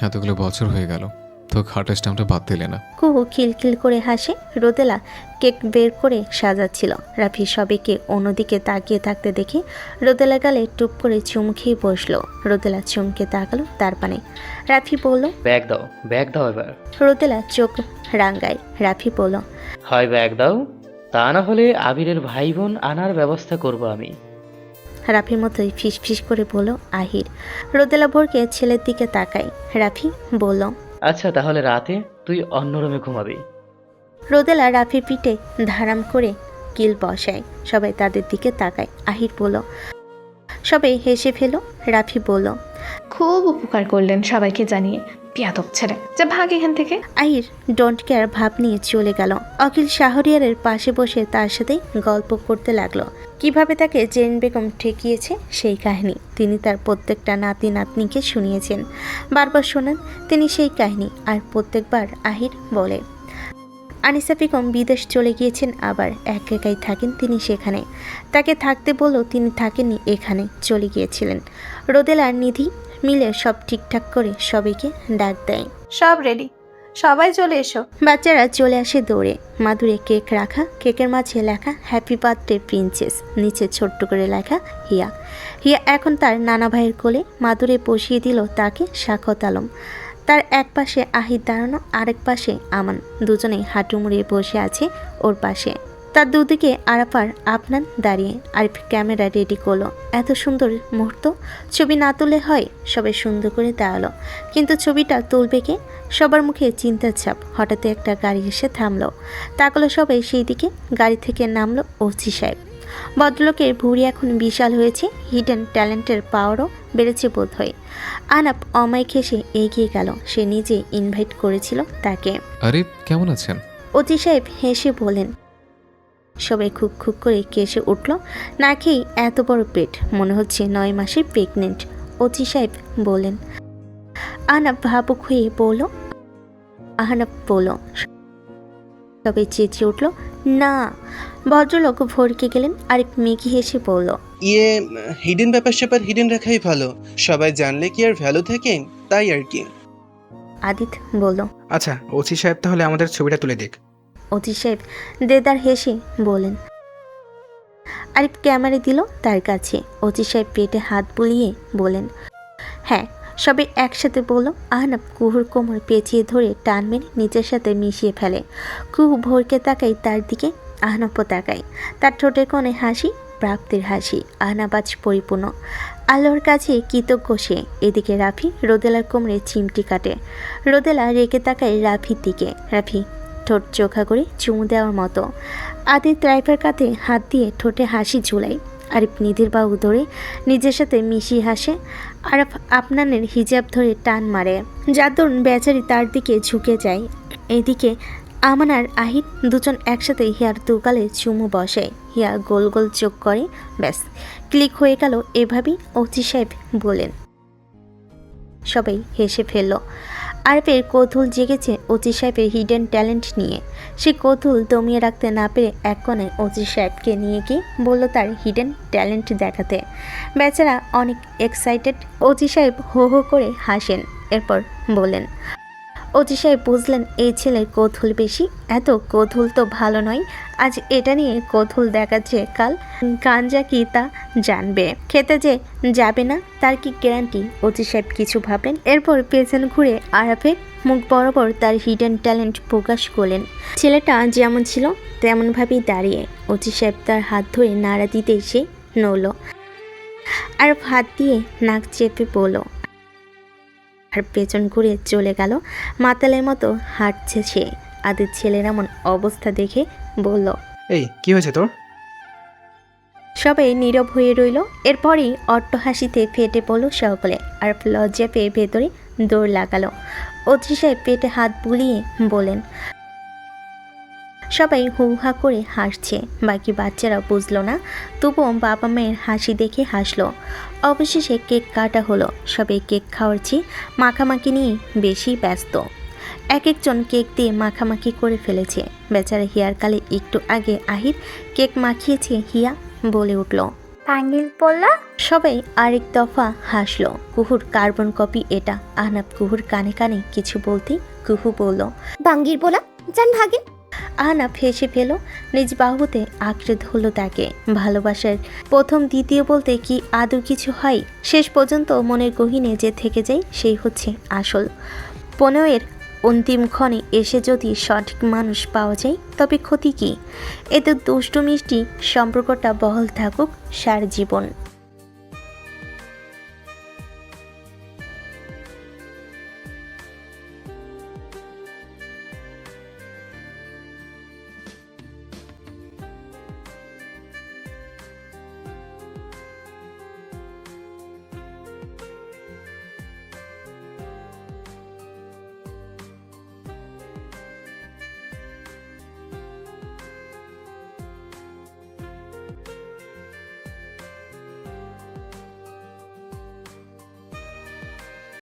এতগুলো বছর হয়ে গেল, তো খাটাস নামটা বাদ দিলে না। কুহু খিলখিল করে হাসে। রোদেলা কেক বের করে সাজাচ্ছিল। রাফি সবাইকে অন্যদিকে তাকিয়ে থাকতে দেখে রোদেলা গালে টুপ করে চুমু খেয়ে বসলো। রোদেলা চমকে তাকালো তার পানে। রাফি বলল। ব্যাগ দাও এবার। রোদেলা চোখ রাঙ্গায়। রাফি বলল। হয় ব্যাগ দাও, তা না হলে আবিরের ভাই বোন আনার ব্যবস্থা করব আমি। রাফির মতোই ফিস ফিস করে বলল আহির। রোদেলা ভোরকে ছেলের দিকে তাকায়। রাফি বলল। আচ্ছা তাহলে রাতে তুই অন্য রুমে ঘুমাবি। রোদেলা রাফির পিঠে ধারাম করে কিল বসায়। সবাই তাদের দিকে তাকায়। আহির বলল। সবাই হেসে ফেল। রাফি বলল। খুব উপকার করলেন সবাইকে জানিয়ে। পিয়াদব ছেলে, যা ভাগ এখান থেকে। আহির ডোন্ট কেয়ার ভাব নিয়ে চলে গেল। অখিল শাহরিয়ারের পাশে বসে তার সাথে গল্প করতে লাগলো। কিভাবে তাকে জেন বেগম ঠেকিয়েছে সেই কাহিনী তিনি তার প্রত্যেকটা নাতি নাতনিকে শুনিয়েছেন। বারবার শোনান তিনি সেই কাহিনী। আর প্রত্যেকবার আহির বলে। আনিসা বেগম বিদেশ চলে গিয়েছেন, আবার একাই থাকেন তিনি সেখানে। তাকে থাকতে বললেও তিনি থাকেননি, এখানে চলে গিয়েছিলেন। রোদেলা আর নিধি মিলে সব ঠিকঠাক করে সবাইকে ডাক দেয়। সব রেডি, সবাই চলে এসো। বাচ্চারা চলে আসে দৌড়ে। মাদুরে কেক রাখা, কেকের মাঝে লেখা হ্যাপি বার্থডে প্রিন্সেস, নিচে ছোট্ট করে লেখা হিয়া। হিয়া এখন তার নানা ভাইয়ের কোলে। মাদুরে বসিয়ে দিল তাকে সাক্ষত আলম। তার এক পাশে আহির দাঁড়ানো, আরেক পাশে আমান। দুজনেই হাঁটু মুড়িয়ে বসে আছে ওর পাশে। তার দুদিকে আরাফার আপনান দাঁড়িয়ে। আরিফ ক্যামেরা রেডি করলো। এত সুন্দর মুহূর্ত ছবি না তুলে হয়। সবাই সুন্দর করে দাঁড়ালো, কিন্তু ছবিটা তুলবে কে? সবার মুখে চিন্তার ছাপ। হঠাৎ একটা গাড়ি এসে থামলো। তাকালো সবাই সেই দিকে। গাড়ি থেকে নামলো ওসি সাহেব। ভদ্রলোকের ভুঁড়ি এখন বিশাল হয়েছে। হিডেন ট্যালেন্টের পাওয়ারও বেড়েছে বোধ হয়। আনাপ অমায়িক হেসে এগিয়ে গেল। সে নিজে ইনভাইট করেছিল তাকে। আরে কেমন আছেন? ওসি সাহেব হেসে বলেন। সবাই খুব খুব করে কেসে উঠল। না খেয়েই এত বড় পেট, মনে হচ্ছে 9 মাসে প্রেগনেন্ট। ওসি সাহেব বলেন। আহনাফ ভাবুক হয়ে বলল। আহনাফ বলল। সবাই চেঁচিয়ে উঠল না। ভদ্রলোক ভরকে গেলেন। আরেক মেঘি হেসে বলল। হিডেন ব্যাপার স্যাপার হিডেন রাখাই ভালো, সবাই জানলে কি আর ভ্যালু থাকে, তাই আর কি। আদিত বলল। আচ্ছা ওসি সাহেব তাহলে আমাদের ছবিটা তুলে দিক। ওসি সাহেব দেদার হেসে বলেন। আরিফ ক্যামেরা দিল তার কাছে। ওসি সাহেব পেটে হাত বুলিয়ে বলেন হ্যাঁ। সবাই একসাথে বলল। আহনাফ কুহুর কোমর পেঁচিয়ে ধরে টান মেরে নিজের সাথে মিশিয়ে ফেলে। কুহু ভোরকে তাকায় তার দিকে। আহনাফও তাকায়। তার ঠোঁটের কোণে হাসি, প্রাপ্তির হাসি। আহনাফ আজ পরিপূর্ণ। আল্লাহর কাছে কৃতজ্ঞ সে। এদিকে রাফি রোদেলার কোমরে চিমটি কাটে। রোদেলা রেগে তাকায় রাফির দিকে। রাফি ঠোঁট চোখা করে চুমু দেওয়ার মতো। আদিত ড্রাইভার কাঁধে হাত দিয়ে ঠোঁটে হাসি ঝুলাই। আরিফ নিধির বাহু ধরে নিজের সাথে মিশিয়ে হাসে। আরিফ আপনানের হিজাব ধরে টান মারে। যাদুন বেচারি তার দিকে ঝুঁকে যায়। এদিকে আমান আর আহির দুজন একসাথে হিয়ার দুগালে চুমু বসে। হিয়া গোল গোল চোখ করে। ব্যাস ক্লিক হয়ে গেল। এভাবেই ওসি সাহেব বলেন। সবাই হেসে ফেলল। আরিফের কৌতূহল জেগেছে ওসি সাহেবের হিডেন ট্যালেন্ট নিয়ে। সে কৌতূহল দমিয়ে রাখতে না পেরে এক কোণে ওসি সাহেবকে নিয়ে গিয়ে বলল তার হিডেন ট্যালেন্ট দেখাতে। বেচারা অনেক এক্সাইটেড। ওসি সাহেব হো হো করে হাসেন। এরপর বলেন। ওসি সাহেব বুঝলেন এই ছেলের কৌতূহল বেশি। এত কৌতূহল তো ভালো নয়। আজ এটা নিয়ে কৌতূহল দেখাচ্ছে, কাল গাঞ্জা কি তা জানবে। খেতে যে যাবে না তার কি গ্যারান্টি? ওসি সাহেব কিছু ভাবলেন। এরপর পেছন ঘুরে আরাফের মুখ বরাবর তার হিডেন ট্যালেন্ট প্রকাশ করলেন। ছেলেটা যেমন ছিল তেমনভাবেই দাঁড়িয়ে। ওসি সাহেব তার হাত ধরে নাড়া দিতেই সে নড়ল। আরাফ হাত দিয়ে নাক চেপে বলল আর পেছন ঘুরে চলে গেল। মাতালের মতো হাঁটছে সে। আদির ছেলের এমন অবস্থা দেখে বলল, এই কি হয়েছে তোর? সবাই নীরব হয়ে রইল। এরপরই অট্টহাসিতে ফেটে পড়ল সকলে, আর লজ্জা পেয়ে ভেতরে দৌড় লাগালো। অত্রি সাহেব পেটে হাত বুলিয়ে বলেন। সবাই হুহা করে হাসছে। বাকি বাচ্চারা বুঝলো না, তবুও বাবা মায়ের হাসি দেখে হাসলো। অবশেষে কেক কাটা হলো। সবাই কেক খাওয়ার চেয়ে মাখামাখি নিয়ে বেশি ব্যস্ত। এক একজন কেক দিয়ে মাখামাখি করে ফেলেছে। বেচারা হিয়ার কালে একটু আগে আহির কেক মাখিয়েছে হিয়া বলে উঠল, পাঙ্গিল পোলা। সবাই আরেক দফা হাসলো। কুহুর কার্বন কপি এটা। আহনাব কুহুর কানে কানে কিছু বলতেই কুহু বলল, বাঙ্গির পোলা, যান ভাগেন। আহনাব হেসে ফেল। নিজ বাহুতে আঁকড়ে ধরল তাকে। ভালোবাসার প্রথম দ্বিতীয় বলতে কি আদৌ কিছু হয়? শেষ পর্যন্ত মনের গহীনে যে থেকে যায় সেই হচ্ছে আসল। 15-এর অন্তিম ক্ষণে এসে যদি সঠিক মানুষ পাওয়া যায় তবে ক্ষতি কি? এতে দুষ্টু মিষ্টি সম্পর্কটা বহাল থাকুক সারা জীবন।